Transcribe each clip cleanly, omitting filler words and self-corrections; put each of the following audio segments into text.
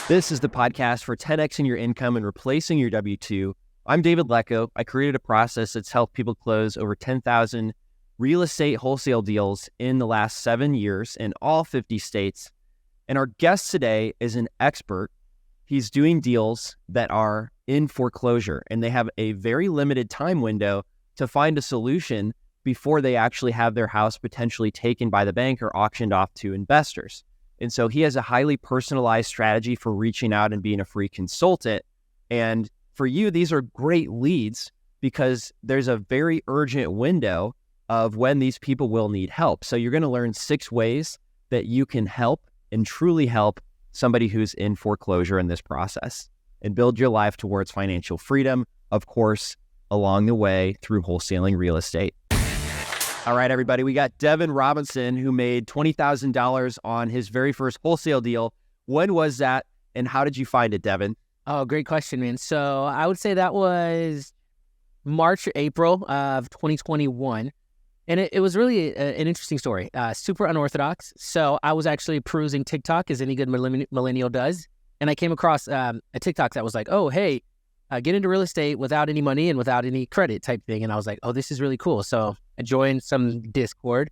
This is the podcast for 10xing your income and replacing your W-2. I'm David Lecko. I created a process that's helped people close over 10,000 real estate wholesale deals in the last 7 years in all 50 states. And our guest today is an expert. He's doing deals that are in foreclosure, and they have a very limited time window to find a solution before they actually have their house potentially taken by the bank or auctioned off to investors. And so he has a highly personalized strategy for reaching out and being a free consultant. And for you, these are great leads because there's a very urgent window of when these people will need help. So you're going to learn 6 ways that you can help and truly help somebody who's in foreclosure in this process and build your life towards financial freedom, of course, along the way through wholesaling real estate. All right, everybody, we got Devin Robinson, who made $20,000 on his very first wholesale deal. When was that, and how did you find it, Devin? Oh, great question, man. So I would say that was March or April of 2021. And it was really an interesting story, super unorthodox. So I was actually perusing TikTok, as any good millennial does. And I came across a TikTok that was like, oh, hey, get into real estate without any money and without any credit type thing. And I was like, oh, this is really cool. So I joined some Discord.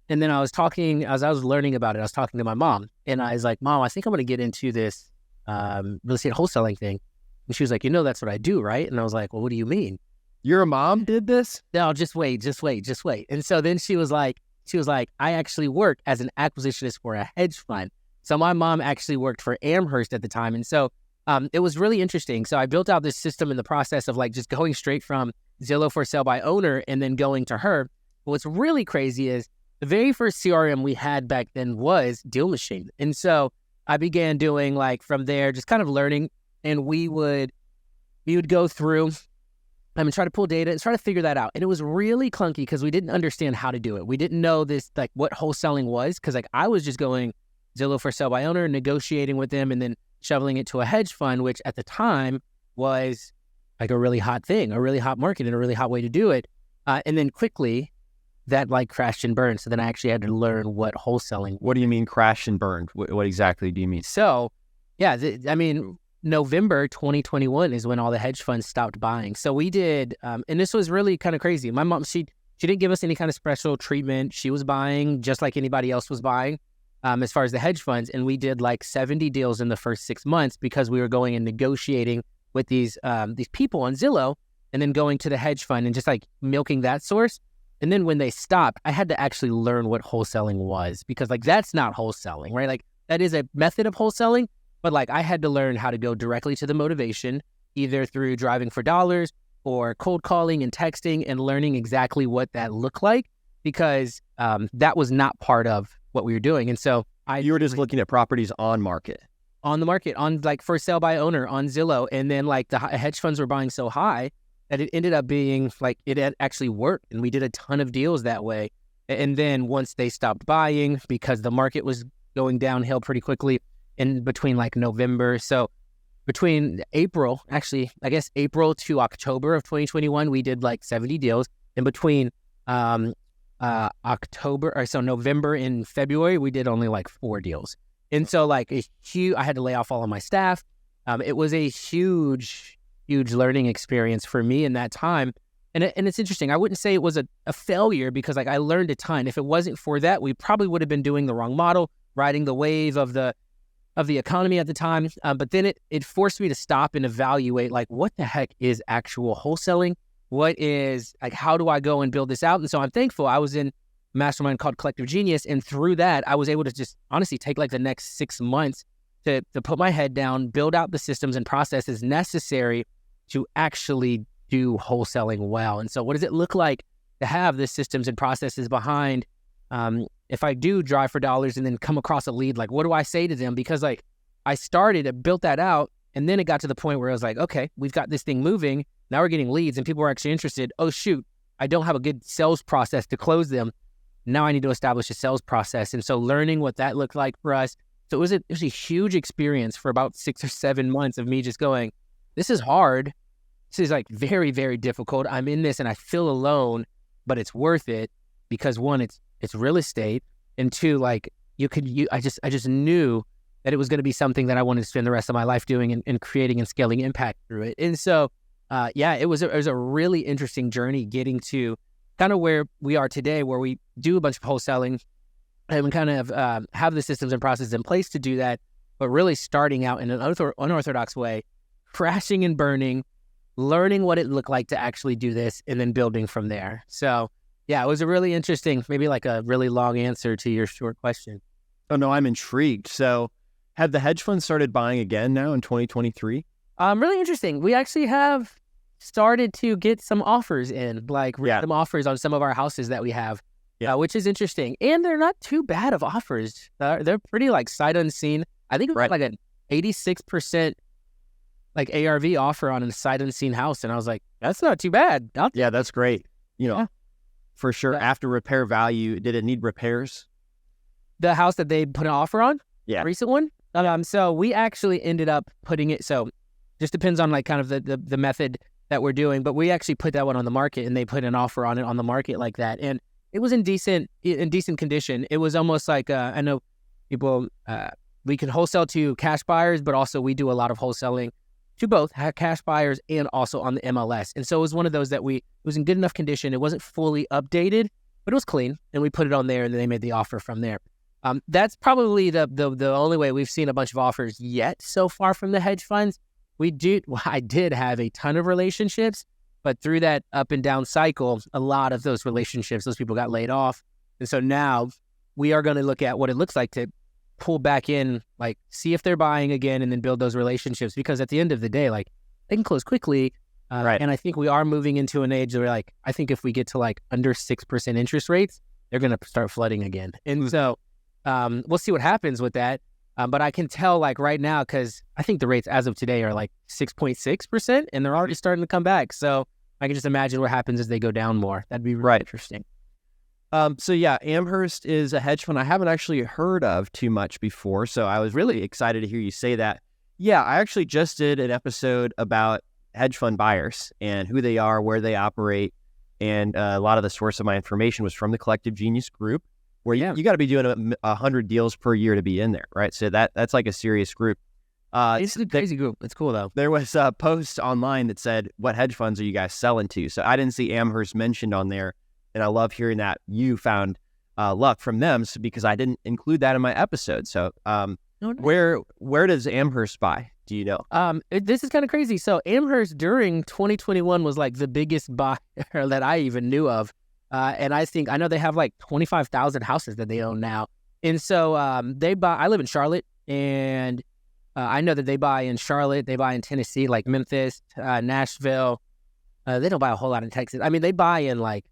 And then I was talking, as I was learning about it, I was talking to my mom. And I was like, Mom, I think I'm going to get into this real estate wholesaling thing. And she was like, that's what I do, right? And I was like, well, what do you mean? Your mom did this? No, just wait. And so then she was like, I actually work as an acquisitionist for a hedge fund. So my mom actually worked for Amherst at the time. And so it was really interesting. So I built out this system in the process of like just going straight from Zillow for sale by owner and then going to her. But what's really crazy is the very first CRM we had back then was DealMachine. And so I began doing like from there, just kind of learning, and we would go through and try to pull data and try to figure that out. And it was really clunky because we didn't understand how to do it. We didn't know this, like what wholesaling was, because like I was just going Zillow for sale by owner, negotiating with them, and then shoveling it to a hedge fund, which at the time was like a really hot thing, a really hot market, and a really hot way to do it. And then quickly that like crashed and burned. So then I actually had to learn what wholesaling. What do you mean crashed and burned? What exactly do you mean? So yeah, November 2021 is when all the hedge funds stopped buying. So we did, and this was really kind of crazy. My mom, she didn't give us any kind of special treatment. She was buying just like anybody else was buying. As far as the hedge funds, and we did like 70 deals in the first 6 months because we were going and negotiating with these people on Zillow, and then going to the hedge fund and just like milking that source. And then when they stopped, I had to actually learn what wholesaling was, because like that's not wholesaling, right? Like that is a method of wholesaling, but like I had to learn how to go directly to the motivation, either through driving for dollars or cold calling and texting, and learning exactly what that looked like, because that was not part of what we were doing. And so you were just looking at properties on the market, on like for sale by owner on Zillow. And then like the hedge funds were buying so high that it ended up being like, it had actually worked. And we did a ton of deals that way. And then once they stopped buying, because the market was going downhill pretty quickly in between like November. So between April to October of 2021, we did like 70 deals. In between, November and February, we did only like 4 deals. And so like I had to lay off all of my staff. It was a huge learning experience for me in that time. And it's interesting. I wouldn't say it was a failure, because like I learned a ton. If it wasn't for that, we probably would have been doing the wrong model, riding the wave of the economy at the time. But then it forced me to stop and evaluate like what the heck is actual wholesaling? What is, like, how do I go and build this out? And so I'm thankful I was in a mastermind called Collective Genius. And through that, I was able to just honestly take like the next 6 months to put my head down, build out the systems and processes necessary to actually do wholesaling well. And so what does it look like to have the systems and processes behind, if I do drive for dollars and then come across a lead, like what do I say to them? Because like I built that out, and then it got to the point where I was like, okay, we've got this thing moving. Now we're getting leads and people are actually interested. Oh, shoot, I don't have a good sales process to close them. Now I need to establish a sales process. And so learning what that looked like for us. So it was a huge experience for about 6 or 7 months of me just going, this is hard. This is like very, very difficult. I'm in this and I feel alone, but it's worth it because one, it's real estate. And two, like I just knew that it was going to be something that I wanted to spend the rest of my life doing and creating and scaling impact through it. And so, it was a really interesting journey getting to kind of where we are today, where we do a bunch of wholesaling and we kind of have the systems and processes in place to do that, but really starting out in an unorthodox way, crashing and burning, learning what it looked like to actually do this, and then building from there. So, yeah, it was a really interesting, maybe like a really long answer to your short question. Oh, no, I'm intrigued. So have the hedge funds started buying again now in 2023? Really interesting. We actually have started to get some offers in, like some offers on some of our houses that we have, which is interesting. And they're not too bad of offers. They're pretty like sight unseen. I think we got like an 86% like ARV offer on a sight unseen house. And I was like, that's not too bad. Yeah, that's great. For sure. Yeah. After repair value, did it need repairs? The house that they put an offer on? Yeah. Recent one? So we actually ended up putting it, so just depends on like kind of the method that we're doing, but we actually put that one on the market and they put an offer on it on the market like that. And it was in decent condition. It was almost like, I know people, we can wholesale to cash buyers, but also we do a lot of wholesaling to both cash buyers and also on the MLS. And so it was one of those that it was in good enough condition. It wasn't fully updated, but it was clean. And we put it on there and then they made the offer from there. That's probably the only way we've seen a bunch of offers yet so far from the hedge funds. I did have a ton of relationships, but through that up and down cycle, a lot of those relationships, those people got laid off. And so now we are going to look at what it looks like to pull back in, like see if they're buying again and then build those relationships, because at the end of the day, like they can close quickly. And I think we are moving into an age where like, I think if we get to like under 6% interest rates, they're going to start flooding again. And so we'll see what happens with that. But I can tell like right now, because I think the rates as of today are like 6.6% and they're already starting to come back. So I can just imagine what happens as they go down more. That'd be really interesting. So yeah, Amherst is a hedge fund I haven't actually heard of too much before. So I was really excited to hear you say that. Yeah, I actually just did an episode about hedge fund buyers and who they are, where they operate. And a lot of the source of my information was from the Collective Genius Group, where you got to be doing 100 deals per year to be in there, right? So that's like a serious group. It's a crazy group. It's cool, though. There was a post online that said, what hedge funds are you guys selling to? So I didn't see Amherst mentioned on there. And I love hearing that you found luck from them because I didn't include that in my episode. So where does Amherst buy? Do you know? This is kind of crazy. So Amherst during 2021 was like the biggest buyer that I even knew of. And I know they have like 25,000 houses that they own now. And so they buy, I live in Charlotte, and I know that they buy in Charlotte, they buy in Tennessee, like Memphis, Nashville. They don't buy a whole lot in Texas. I mean, they buy in like,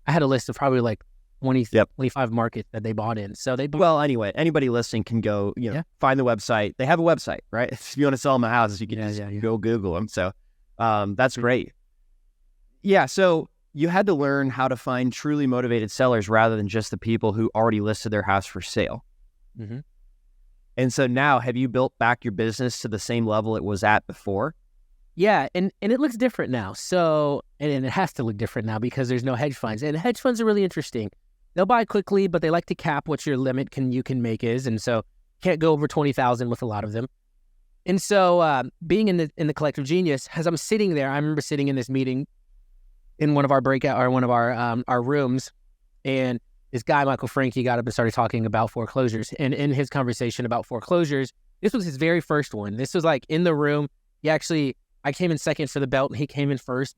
I had a list of probably like 25 markets that they bought in. So well, anyway, anybody listening can go, find the website. They have a website, right? If you want to sell them a house, you can go Google them. So that's great. Yeah. So you had to learn how to find truly motivated sellers rather than just the people who already listed their house for sale. Mm-hmm. And so now, have you built back your business to the same level it was at before? Yeah, and it looks different now. So, and it has to look different now because there's no hedge funds. And hedge funds are really interesting. They'll buy quickly, but they like to cap what your limit you can make is. And so can't go over 20,000 with a lot of them. And so being in the Collective Genius, as I'm sitting there, I remember sitting in this meeting in one of our breakout or one of our rooms, and this guy, Michael Franke, got up and started talking about foreclosures. And in his conversation about foreclosures, this was his very first one. This was like in the room. I came in second for the belt, and he came in first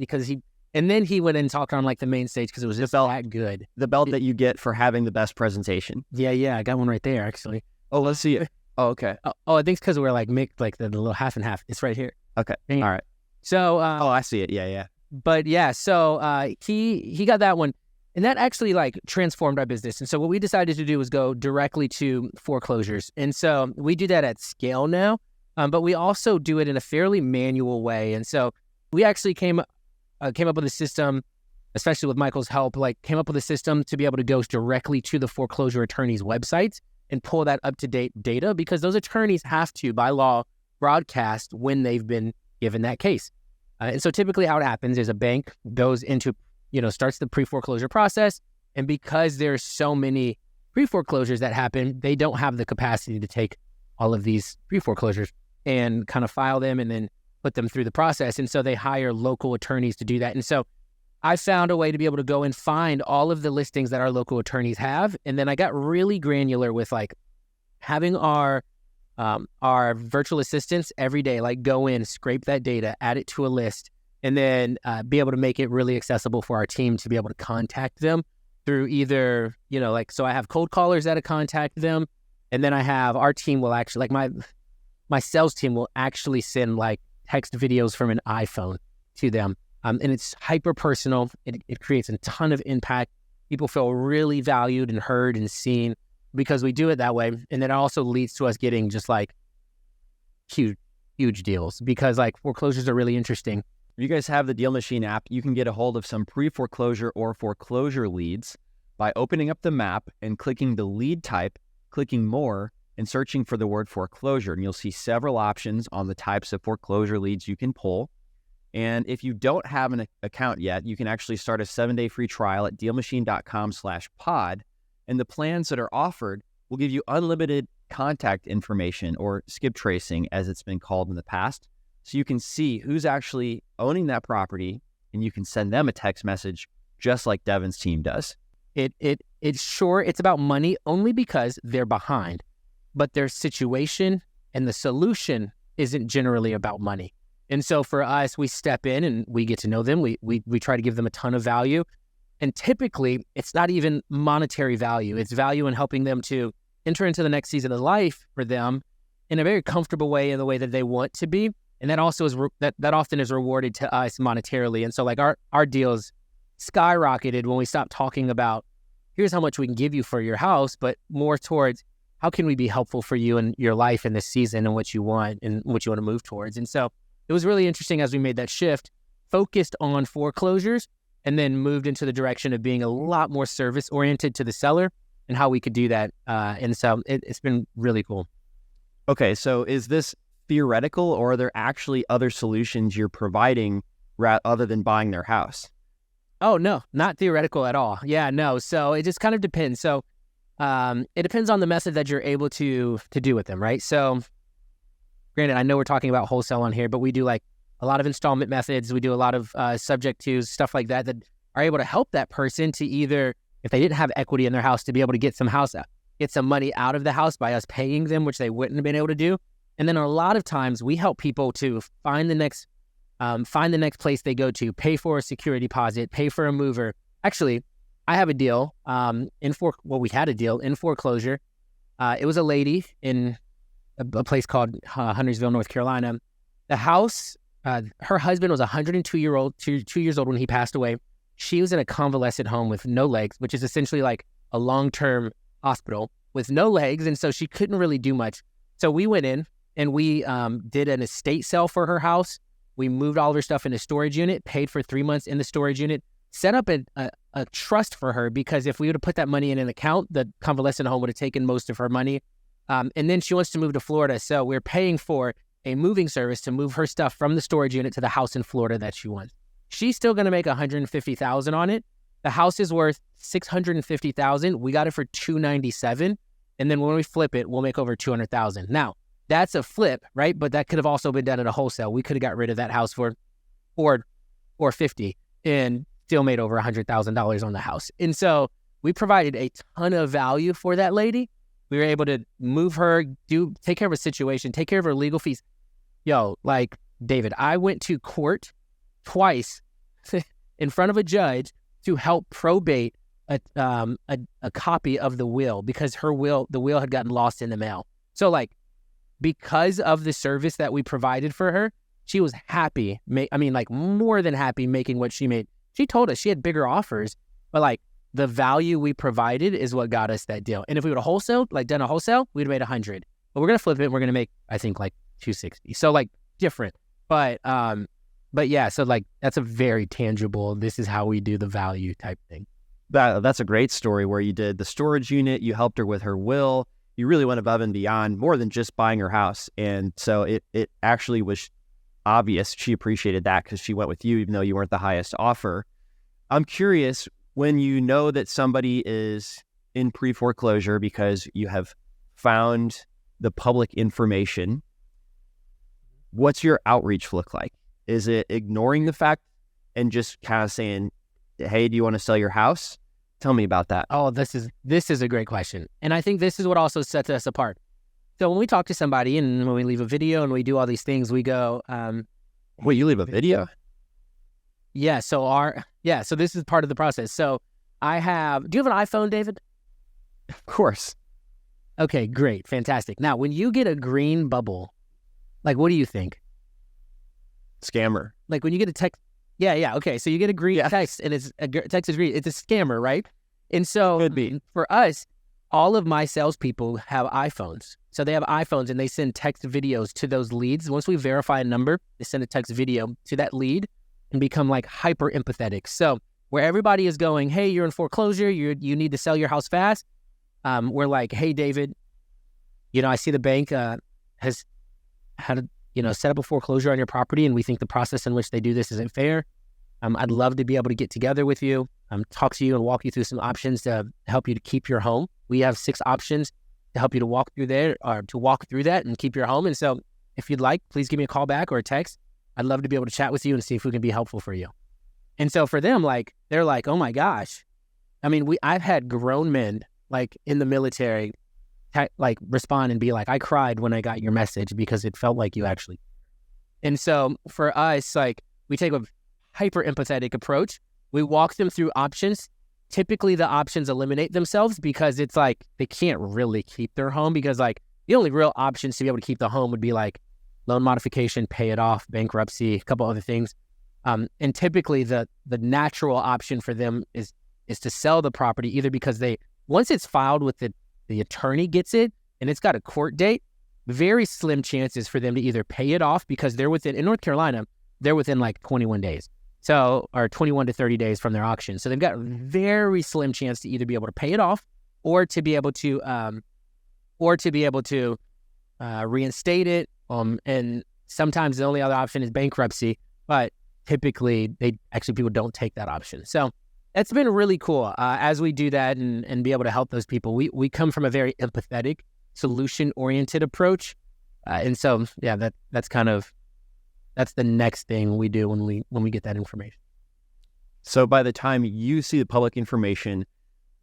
and then he went and talked on like the main stage because it was just that good. The belt that you get for having the best presentation. Yeah, I got one right there actually. Oh, let's see it. Oh, okay. I think it's because we're like mixed, like the little half and half. It's right here. Okay. All right. So. I see it. Yeah. But yeah, so he got that one, and that actually like transformed our business. And so what we decided to do was go directly to foreclosures. And so we do that at scale now, but we also do it in a fairly manual way. And so we actually came up with a system, especially with Michael's help, came up with a system to be able to go directly to the foreclosure attorneys' websites and pull that up-to-date data, because those attorneys have to, by law, broadcast when they've been given that case. And so typically how it happens is a bank goes into, starts the pre-foreclosure process. And because there's so many pre-foreclosures that happen, they don't have the capacity to take all of these pre-foreclosures and kind of file them and then put them through the process. And so they hire local attorneys to do that. And so I found a way to be able to go and find all of the listings that our local attorneys have. And then I got really granular with like having our virtual assistants every day, like go in, scrape that data, add it to a list, and then be able to make it really accessible for our team to be able to contact them through either, like, so I have cold callers that contact them. And then I have our team will actually, like my sales team will actually send like text videos from an iPhone to them. And it's hyper personal. It creates a ton of impact. People feel really valued and heard and seen because we do it that way. And then it also leads to us getting just like huge deals because like foreclosures are really interesting. If you guys have the DealMachine app, you can get a hold of some pre-foreclosure or foreclosure leads by opening up the map and clicking the lead type, clicking more, and searching for the word foreclosure. And you'll see several options on the types of foreclosure leads you can pull. And if you don't have an account yet, you can actually start a 7-day free trial at DealMachine.com/pod. And the plans that are offered will give you unlimited contact information, or skip tracing as it's been called in the past. So you can see who's actually owning that property and you can send them a text message just like Devin's team does. It's sure it's about money only because they're behind, but their situation and the solution isn't generally about money. And so for us, we step in and we get to know them. We try to give them a ton of value. And typically, it's not even monetary value. It's value in helping them to enter into the next season of life for them in a very comfortable way, in the way that they want to be. And that also is that often is rewarded to us monetarily. And so like our deals skyrocketed when we stopped talking about here's how much we can give you for your house, but more towards how can we be helpful for you in your life in this season and what you want to move towards. And so it was really interesting as we made that shift, focused on foreclosures, and then moved into the direction of being a lot more service oriented to the seller and how we could do that. And so it's been really cool. Okay, so is this theoretical, or are there actually other solutions you're providing other than buying their house? Oh, no, not theoretical at all. Yeah, no. So it just kind of depends. So it depends on the method that you're able to do with them, right? So granted, I know we're talking about wholesale on here, but we do like a lot of installment methods. We do a lot of subject to stuff like that are able to help that person to either, if they didn't have equity in their house, to be able to get some money out of the house by us paying them, which they wouldn't have been able to do. And then a lot of times we help people to find the next place they go to, pay for a security deposit, pay for a mover. Actually, I have a deal we had a deal in foreclosure. It was a lady in a place called Huntersville, North Carolina. The house, her husband was 2 years old when he passed away. She was in a convalescent home with no legs, which is essentially like a long-term hospital with no legs. And so she couldn't really do much. So we went in and we did an estate sale for her house. We moved all of her stuff in a storage unit, paid for 3 months in the storage unit, set up a trust for her, because if we would have put that money in an account, the convalescent home would have taken most of her money. And then she wants to move to Florida. So we're paying for a moving service to move her stuff from the storage unit to the house in Florida that she wants. She's still going to make $150,000 on it. The house is worth $650,000. We got it for $297,000. And then when we flip it, we'll make over $200,000. Now, that's a flip, right? But that could have also been done at a wholesale. We could have got rid of that house for $450,000 and still made over $100,000 on the house. And so we provided a ton of value for that lady. We were able to move her, take care of a situation, take care of her legal fees. Like David, I went to court twice in front of a judge to help probate a copy of the will, because the will had gotten lost in the mail. So like, because of the service that we provided for her, she was happy. More than happy making what she made. She told us she had bigger offers, but like the value we provided is what got us that deal. And if we would have done a wholesale, we'd have made $100. But we're gonna flip it. And we're gonna make, I think, like $260. So like different, but yeah. So like that's a very tangible. This is how we do the value type thing. That's a great story where you did the storage unit. You helped her with her will. You really went above and beyond, more than just buying her house. And so it actually was obvious she appreciated that, because she went with you even though you weren't the highest offer. I'm curious, when you know that somebody is in pre-foreclosure because you have found the public information, what's your outreach look like? Is it ignoring the fact and just kind of saying, hey, do you want to sell your house? Tell me about that. Oh, this is a great question. And I think this is what also sets us apart. So when we talk to somebody and when we leave a video and we do all these things, we go, wait, you leave a video? Yeah. So this is part of the process. So do you have an iPhone, David? Of course. Okay, great. Fantastic. Now, when you get a green bubble, like, what do you think? Scammer. Like when you get a text. Yeah. Okay. So you get a green text and it's a text is green. It's a scammer, right? And so Could be. For us, all of my salespeople have iPhones. So they have iPhones and they send text videos to those leads. Once we verify a number, they send a text video to that lead and become like hyper empathetic. So where everybody is going, hey, you're in foreclosure, you need to sell your house fast. We're like, hey, David, I see the bank has had set up a foreclosure on your property, and we think the process in which they do this isn't fair. I'd love to be able to get together with you, talk to you and walk you through some options to help you to keep your home. We have 6 options to help you to walk through there or to walk through that and keep your home. And so if you'd like, please give me a call back or a text. I'd love to be able to chat with you and see if we can be helpful for you. And so for them, like, they're like, oh my gosh. I mean, I've had grown men like in the military, like respond and be like, I cried when I got your message because it felt like you actually. And so for us, like, we take a hyper empathetic approach. We walk them through options. Typically the options eliminate themselves because it's like they can't really keep their home, because like the only real options to be able to keep the home would be like loan modification, pay it off, bankruptcy, a couple other things. And typically the natural option for them is to sell the property, either because once it's filed with the attorney gets it and it's got a court date, very slim chances for them to either pay it off, because in North Carolina, they're within like 21 days. So, or 21 to 30 days from their auction. So they've got very slim chance to either be able to pay it off or to be able to reinstate it. And sometimes the only other option is bankruptcy, but typically people don't take that option. So that's been really cool as we do that and be able to help those people. We come from a very empathetic, solution-oriented approach. And so, yeah, that's the next thing we do when we get that information. So by the time you see the public information,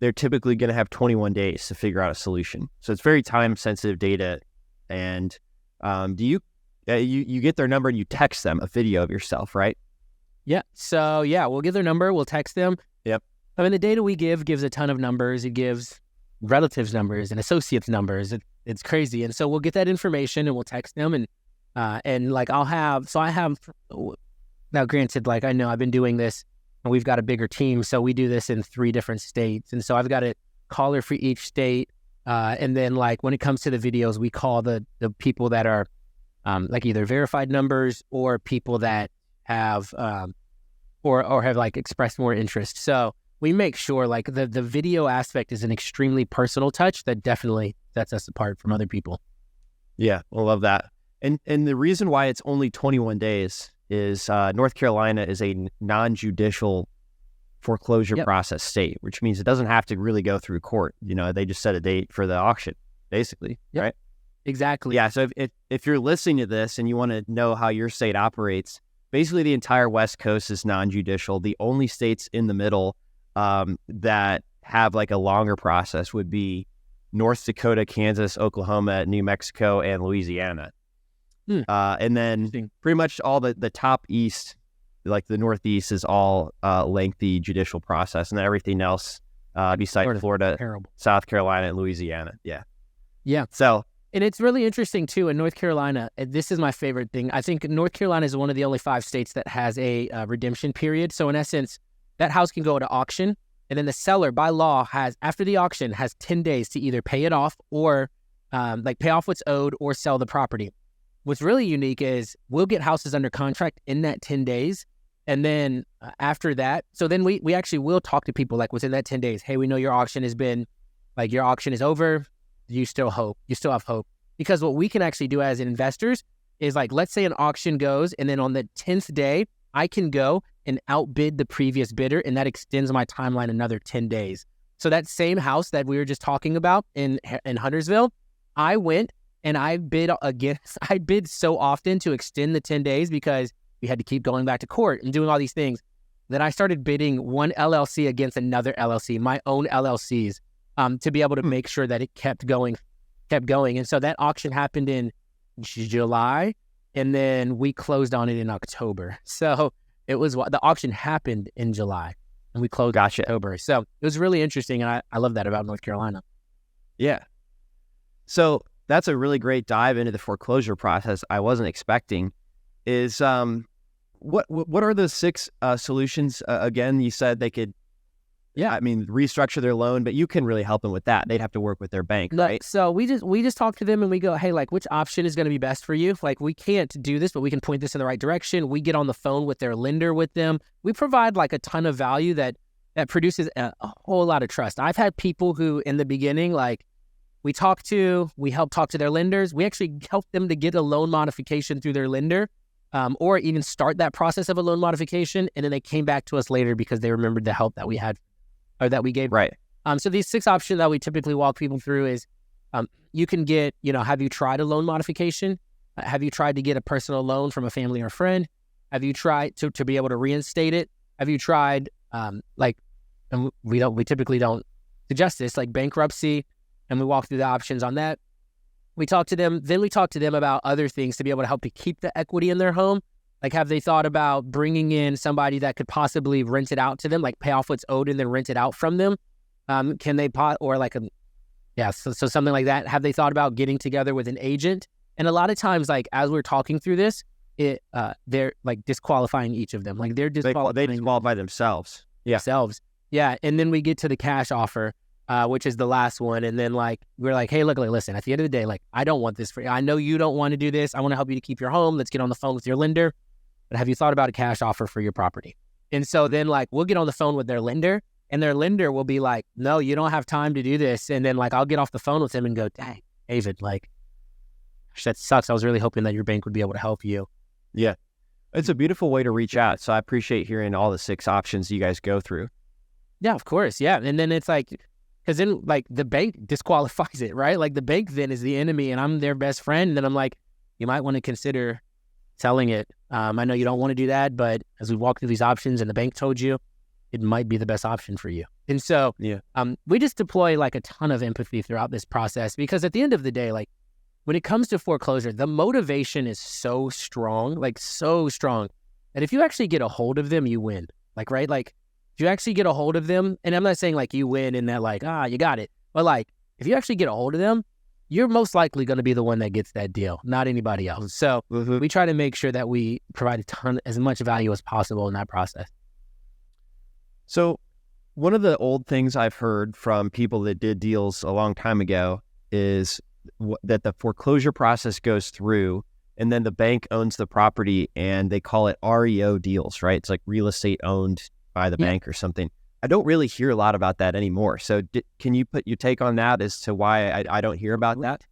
they're typically going to have 21 days to figure out a solution. So it's very time-sensitive data. And do you get their number and you text them a video of yourself, right? Yeah. So yeah, we'll give their number. We'll text them. Yep. I mean, the data we gives a ton of numbers. It gives relatives numbers and associates numbers. It's crazy. And so we'll get that information and we'll text them and like I have now, granted, like I know I've been doing this and we've got a bigger team. So we do this in 3 different states. And so I've got a caller for each state. And then like when it comes to the videos, we call the people that are like either verified numbers or people that have or have like expressed more interest. So we make sure like the video aspect is an extremely personal touch that definitely sets us apart from other people. Yeah, I love that. And the reason why it's only 21 days is North Carolina is a non-judicial foreclosure process state, which means it doesn't have to really go through court. They just set a date for the auction, basically, right? Exactly. Yeah, so if you're listening to this and you want to know how your state operates, basically the entire West Coast is non-judicial. The only states in the middle that have like a longer process would be North Dakota, Kansas, Oklahoma, New Mexico, and Louisiana. And then pretty much all the top east, like the Northeast, is all lengthy judicial process, and then everything else besides Florida, terrible. South Carolina, and Louisiana. Yeah. So, and it's really interesting too in North Carolina. This is my favorite thing. I think North Carolina is one of the only 5 states that has a redemption period. So in essence, that house can go to auction, and then the seller by law after the auction has 10 days to either pay it off or like pay off what's owed or sell the property. What's really unique is we'll get houses under contract in that 10 days. And then after that, so then we actually will talk to people like within that 10 days. Hey, we know your auction is over. You still have hope. Because what we can actually do as investors is like, let's say an auction goes, and then on the 10th day, I can go and outbid the previous bidder, and that extends my timeline another 10 days. So that same house that we were just talking about in Huntersville, I went And I bid I bid so often to extend the 10 days because we had to keep going back to court and doing all these things that I started bidding one LLC against another LLC, my own LLCs, to be able to make sure that it kept going. And so that auction happened in July, and then we closed on it in October. So the auction happened in July, and we closed in October. So it was really interesting, and I love that about North Carolina. Yeah. So that's a really great dive into the foreclosure process I wasn't expecting. Is what are those 6 solutions? Again, you said they could, restructure their loan, but you can really help them with that. They'd have to work with their bank, right? So we just talk to them and we go, hey, like, which option is going to be best for you? Like, we can't do this, but we can point this in the right direction. We get on the phone with their lender with them. We provide like a ton of value that produces a whole lot of trust. I've had people who in the beginning, like, we help talk to their lenders. We actually help them to get a loan modification through their lender, or even start that process of a loan modification. And then they came back to us later because they remembered the help that we had or that we gave. Right. So these 6 options that we typically walk people through is you can get, have you tried a loan modification? Have you tried to get a personal loan from a family or friend? Have you tried to be able to reinstate it? Have you tried and we typically don't suggest this, like bankruptcy, and we walk through the options on that. We talk to them about other things to be able to help to keep the equity in their home. Like, have they thought about bringing in somebody that could possibly rent it out to them, like pay off what's owed and then rent it out from them? Can they so something like that. Have they thought about getting together with an agent? And a lot of times, like, as we're talking through this, they're like disqualifying each of them. Like, they're disqualifying. They disqualify themselves. Yeah. And then we get to the cash offer, which is the last one. And then we're like, hey, look, listen, at the end of the day, like, I don't want this for you. I know you don't want to do this. I want to help you to keep your home. Let's get on the phone with your lender. But have you thought about a cash offer for your property? And so then we'll get on the phone with their lender, and their lender will be like, no, you don't have time to do this. And then I'll get off the phone with them and go, dang, David, that sucks. I was really hoping that your bank would be able to help you. Yeah. It's a beautiful way to reach out. So I appreciate hearing all the 6 options you guys go through. Yeah, of course. Yeah. And then it's because then the bank disqualifies it, right? Like, the bank then is the enemy and I'm their best friend. And then I'm like, you might want to consider selling it. I know you don't want to do that, but as we walk through these options and the bank told you, it might be the best option for you. And so we just deploy a ton of empathy throughout this process, because at the end of the day, when it comes to foreclosure, the motivation is so strong, that if you actually get a hold of them, you win. Right? If you actually get a hold of them, and I'm not saying you win in that you got it, but if you actually get a hold of them, you're most likely going to be the one that gets that deal, not anybody else. So we try to make sure that we provide as much value as possible in that process. So one of the old things I've heard from people that did deals a long time ago is that the foreclosure process goes through and then the bank owns the property, and they call it REO deals, right? It's like real estate owned by the bank or something. I don't really hear a lot about that anymore. So can you put your take on that as to why I don't hear about that?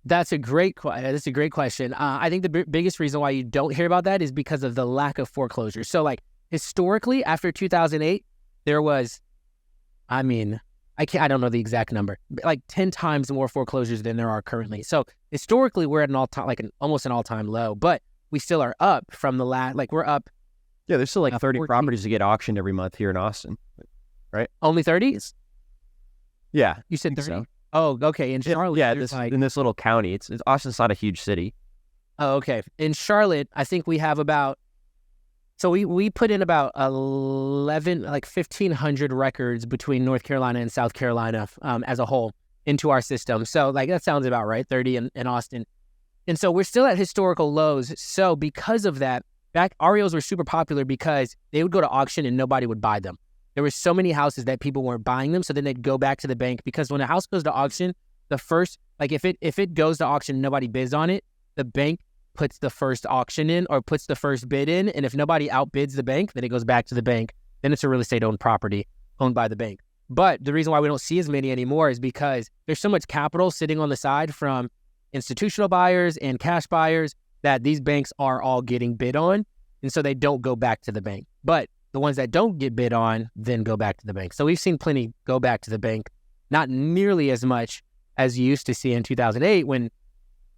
That's a great question. I think the biggest reason why you don't hear about that is because of the lack of foreclosure. So historically, after 2008, there was, I don't know the exact number, 10 times more foreclosures than there are currently. So historically, we're at an all-time, almost an all-time low, but we still are up from the last, we're up. Yeah, there's still 30 14 properties that get auctioned every month here in Austin, right? Only 30? Yeah. You said 30? So. Oh, okay. In Charlotte, in this little county, Austin's not a huge city. Oh, okay. In Charlotte, I think we have about, so we put in about 1,500 records between North Carolina and South Carolina as a whole into our system. So that sounds about right, 30 in Austin. And so we're still at historical lows. So because of that, REOs were super popular because they would go to auction and nobody would buy them. There were so many houses that people weren't buying them, so then they'd go back to the bank, because when a house goes to auction, the first, if it goes to auction and nobody bids on it, the bank puts the first auction in or puts the first bid in, and if nobody outbids the bank, then it goes back to the bank. Then it's a real estate owned property owned by the bank. But the reason why we don't see as many anymore is because there's so much capital sitting on the side from institutional buyers and cash buyers that these banks are all getting bid on, and so they don't go back to the bank. But the ones that don't get bid on then go back to the bank. So we've seen plenty go back to the bank, not nearly as much as you used to see in 2008 when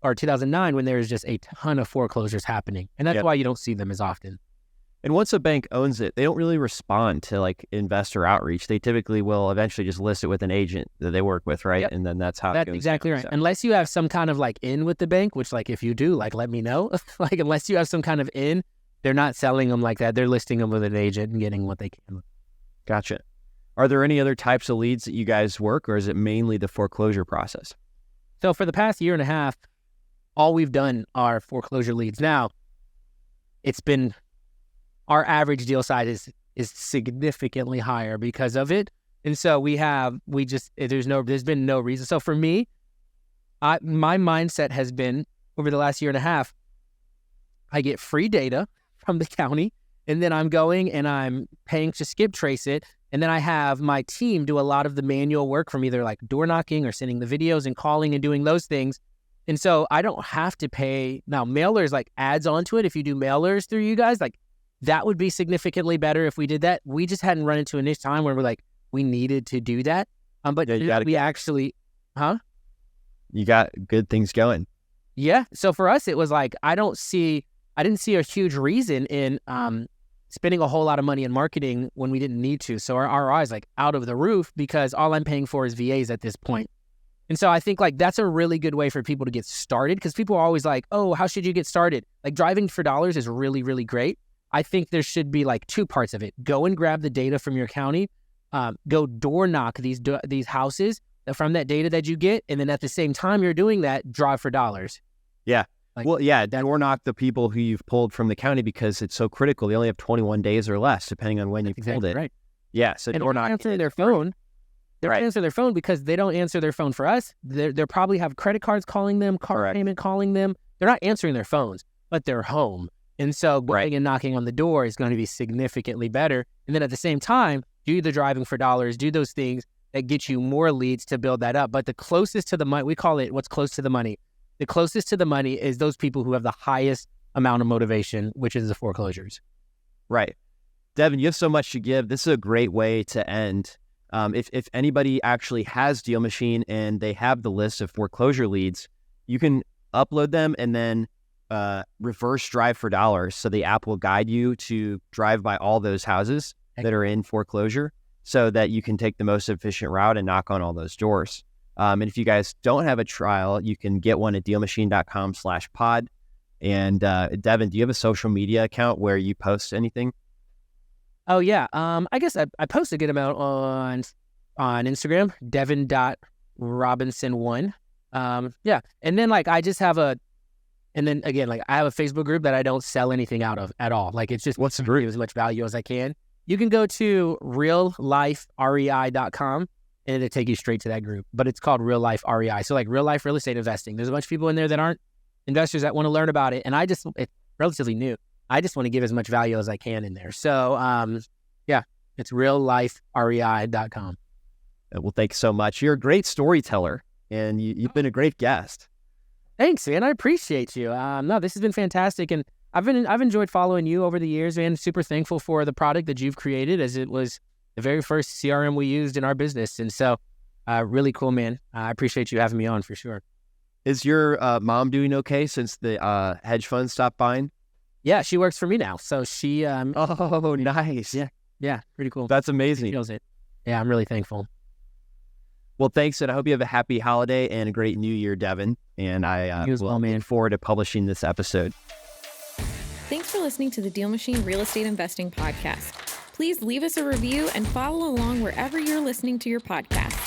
or 2009 when there was just a ton of foreclosures happening. And that's why you don't see them as often. And once a bank owns it, they don't really respond to like investor outreach. They typically will eventually just list it with an agent that they work with, right? Yep. And then that's how it goes. Exactly right. So. Unless you have some kind of like in with the bank, which like if you do, like let me know. Like unless you have some kind of in, they're not selling them like that. They're listing them with an agent and getting what they can. Gotcha. Are there any other types of leads that you guys work, or is it mainly the foreclosure process? So for the past year and a half, all we've done are foreclosure leads. Now, it's been our average deal size is significantly higher because of it. And so there's been no reason. So for me, my mindset has been over the last year and a half, I get free data from the county, and then I'm going and I'm paying to skip trace it. And then I have my team do a lot of the manual work from either like door knocking or sending the videos and calling and doing those things. And so I don't have to pay. Now, mailers like adds onto it. If you do mailers through you guys, like that would be significantly better if we did that. We just hadn't run into a time where we're like, we needed to do that. But we actually, You got good things going. Yeah. So for us, it was like, I didn't see a huge reason in spending a whole lot of money in marketing when we didn't need to. So our ROI is like out of the roof because all I'm paying for is VAs at this point. And so I think like that's a really good way for people to get started, because people are always like, oh, how should you get started? Like driving for dollars is really, really great. I think there should be like two parts of it. Go and grab the data from your county. Go door knock these houses from that data that you get. And then at the same time you're doing that, drive for dollars. Yeah. Door knock the people who you've pulled from the county because it's so critical. They only have 21 days or less, depending on when you pulled it. Right. Yeah. So door knock. Answer their phone. They're answer their phone because they don't answer their phone for us. They probably have credit cards calling them, car payment calling them. They're not answering their phones, but they're home. And so going and knocking on the door is going to be significantly better. And then at the same time, do the driving for dollars, do those things that get you more leads to build that up. But the closest to the money, we call it what's close to the money. The closest to the money is those people who have the highest amount of motivation, which is the foreclosures. Right. Devin, you have so much to give. This is a great way to end. If anybody actually has DealMachine and they have the list of foreclosure leads, you can upload them and then reverse drive for dollars. So the app will guide you to drive by all those houses that are in foreclosure so that you can take the most efficient route and knock on all those doors. And if you guys don't have a trial, you can get one at DealMachine.com/pod. And Devin, do you have a social media account where you post anything? Oh, yeah. I guess I post a good amount on Instagram, Devin.Robinson1. Yeah. And then like I just have I have a Facebook group that I don't sell anything out of at all. Like it's just what's the group? Give as much value as I can. You can go to realliferei.com and it'll take you straight to that group. But it's called Real Life REI. So like real life real estate investing. There's a bunch of people in there that aren't investors that want to learn about it. And it's relatively new. I just want to give as much value as I can in there. So, it's realliferei.com. Well, thanks so much. You're a great storyteller, and you've been a great guest. Thanks, man. I appreciate you. No, this has been fantastic, and I've enjoyed following you over the years, man. Super thankful for the product that you've created, as it was the very first CRM we used in our business, and so really cool, man. I appreciate you having me on for sure. Is your mom doing okay since the hedge fund stopped buying? Yeah, she works for me now. So she... oh, nice. Yeah, pretty cool. That's amazing. She knows it. Yeah, I'm really thankful. Well, thanks, and I hope you have a happy holiday and a great new year, Devin. And I look forward to publishing this episode. Thanks for listening to the DealMachine Real Estate Investing Podcast. Please leave us a review and follow along wherever you're listening to your podcast.